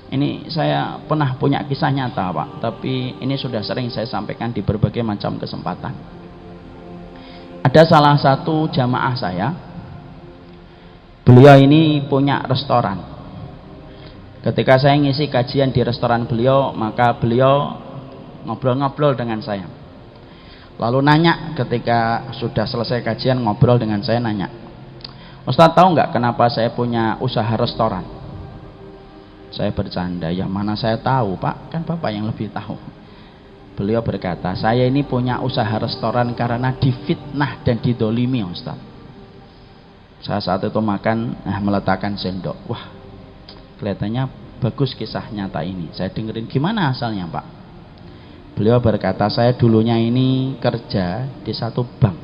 Ini saya pernah punya kisah nyata Pak, tapi ini sudah sering saya sampaikan di berbagai macam kesempatan. Ada salah satu jamaah saya, beliau ini punya restoran. Ketika saya ngisi kajian di restoran beliau, maka beliau ngobrol-ngobrol dengan saya. Lalu nanya ketika sudah selesai kajian, ngobrol dengan saya, nanya, Ustadz tahu nggak kenapa saya punya usaha restoran? Saya bercanda, ya mana saya tahu Pak, kan Bapak yang lebih tahu. Beliau berkata, saya ini punya usaha restoran karena difitnah dan didolimi Ustadz. Saya saat itu makan, meletakkan sendok. Wah, kelihatannya bagus kisah nyata ini. Saya dengerin, gimana asalnya Pak? Beliau berkata, saya dulunya ini kerja di satu bank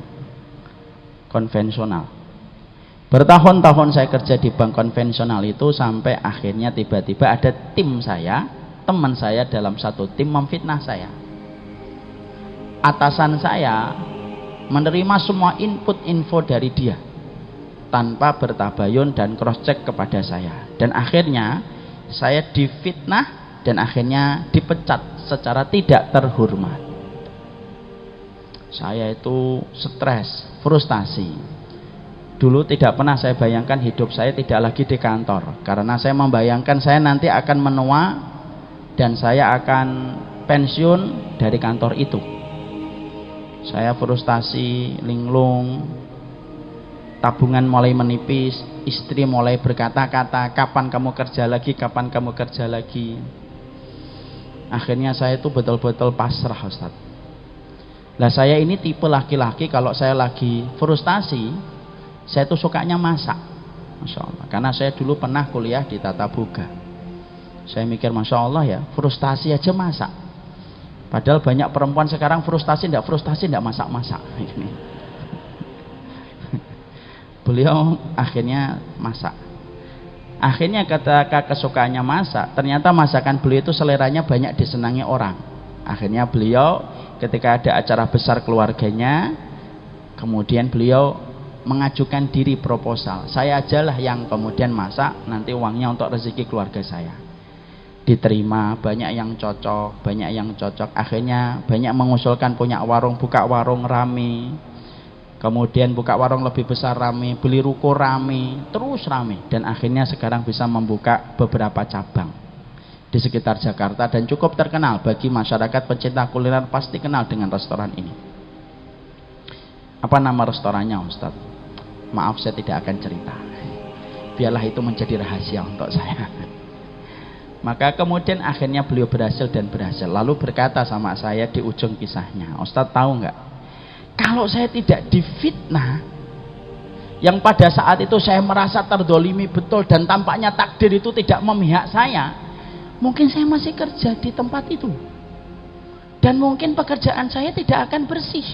konvensional. Bertahun-tahun saya kerja di bank konvensional itu, sampai akhirnya tiba-tiba ada tim saya, teman saya dalam satu tim memfitnah saya. Atasan saya menerima semua input info dari dia tanpa bertabayun dan cross check kepada saya, dan akhirnya saya difitnah dan akhirnya dipecat secara tidak terhormat. Saya itu stres, frustasi. Dulu tidak pernah saya bayangkan hidup saya tidak lagi di kantor, karena saya membayangkan saya nanti akan menua dan saya akan pensiun dari kantor itu. Saya frustasi, linglung, tabungan mulai menipis, istri mulai berkata-kata, kapan kamu kerja lagi, kapan kamu kerja lagi. Akhirnya saya itu betul-betul pasrah Ustaz. Lah saya ini tipe laki-laki kalau saya lagi frustasi, saya tuh sukanya masak, Masya Allah. Karena saya dulu pernah kuliah di Tata Boga. Saya mikir, Masya Allah ya, frustasi aja masak. Padahal banyak perempuan sekarang frustasi enggak masak-masak. Beliau akhirnya masak. Akhirnya ketika kesukaannya masak, ternyata masakan beliau itu seleranya banyak disenangi orang. Akhirnya beliau ketika ada acara besar keluarganya, kemudian beliau mengajukan diri proposal, saya ajalah yang kemudian masak, nanti uangnya untuk rezeki keluarga saya. Diterima, banyak yang cocok. Akhirnya banyak mengusulkan punya warung, buka warung rame. Kemudian buka warung lebih besar rame, beli ruko rame, terus rame. Dan akhirnya sekarang bisa membuka beberapa cabang di sekitar Jakarta dan cukup terkenal bagi masyarakat pencinta kuliner, pasti kenal dengan restoran ini. Apa nama restorannya Ustadz? Maaf saya tidak akan cerita. Biarlah itu menjadi rahasia untuk saya. Maka kemudian akhirnya beliau berhasil. Lalu berkata sama saya di ujung kisahnya, Ustadz tahu nggak? Kalau saya tidak difitnah, yang pada saat itu saya merasa terdolimi betul dan tampaknya takdir itu tidak memihak saya, mungkin saya masih kerja di tempat itu. Dan mungkin pekerjaan saya tidak akan bersih.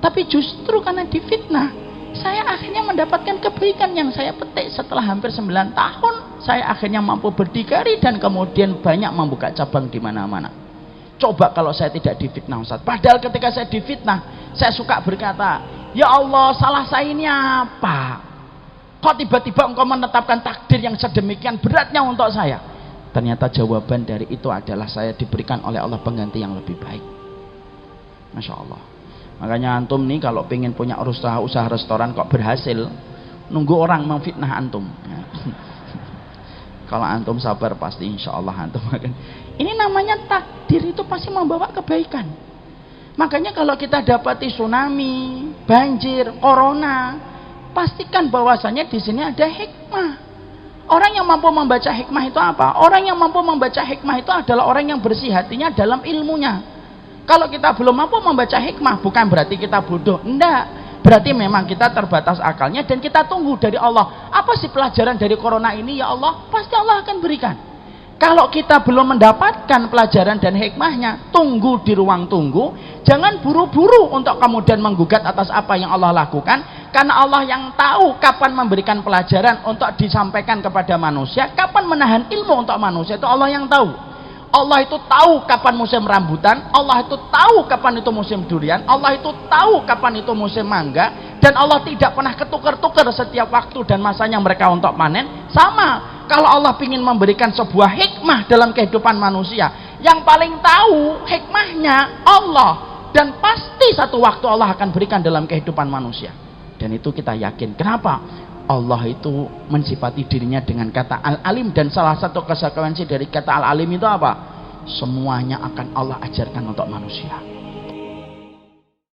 Tapi justru karena difitnah, saya akhirnya mendapatkan kebaikan yang saya petik setelah hampir 9 tahun. Saya akhirnya mampu berdikari dan kemudian banyak membuka cabang di mana-mana. Coba kalau saya tidak difitnah Ustaz. Padahal ketika saya difitnah, saya suka berkata, ya Allah, salah saya ini apa? Kok tiba-tiba engkau menetapkan takdir yang sedemikian beratnya untuk saya? Ternyata jawaban dari itu adalah saya diberikan oleh Allah pengganti yang lebih baik. Masya Allah. Makanya antum nih kalau pengen punya usaha restoran kok berhasil, nunggu orang memfitnah antum. Kalau antum sabar pasti insya Allah antum akan. Ini namanya takdir, itu pasti membawa kebaikan. Makanya kalau kita dapati tsunami, banjir, corona, pastikan bahwasanya di sini ada hikmah. Orang yang mampu membaca hikmah itu apa? Orang yang mampu membaca hikmah itu adalah orang yang bersih hatinya dalam ilmunya. Kalau kita belum mampu membaca hikmah, bukan berarti kita bodoh, enggak. Berarti memang kita terbatas akalnya dan kita tunggu dari Allah. Apa sih pelajaran dari corona ini ya Allah? Pasti Allah akan berikan. Kalau kita belum mendapatkan pelajaran dan hikmahnya, tunggu di ruang tunggu. Jangan buru-buru untuk kemudian menggugat atas apa yang Allah lakukan. Karena Allah yang tahu kapan memberikan pelajaran untuk disampaikan kepada manusia, kapan menahan ilmu untuk manusia, itu Allah yang tahu. Allah itu tahu kapan musim rambutan, Allah itu tahu kapan itu musim durian, Allah itu tahu kapan itu musim mangga, dan Allah tidak pernah ketukar-tukar setiap waktu dan masanya mereka untuk panen. Sama kalau Allah ingin memberikan sebuah hikmah dalam kehidupan manusia, yang paling tahu hikmahnya Allah, dan pasti satu waktu Allah akan berikan dalam kehidupan manusia. Dan itu kita yakin. Kenapa? Allah itu mensifati dirinya dengan kata Al-Alim, dan salah satu konsekuensi dari kata Al-Alim itu apa? Semuanya akan Allah ajarkan untuk manusia.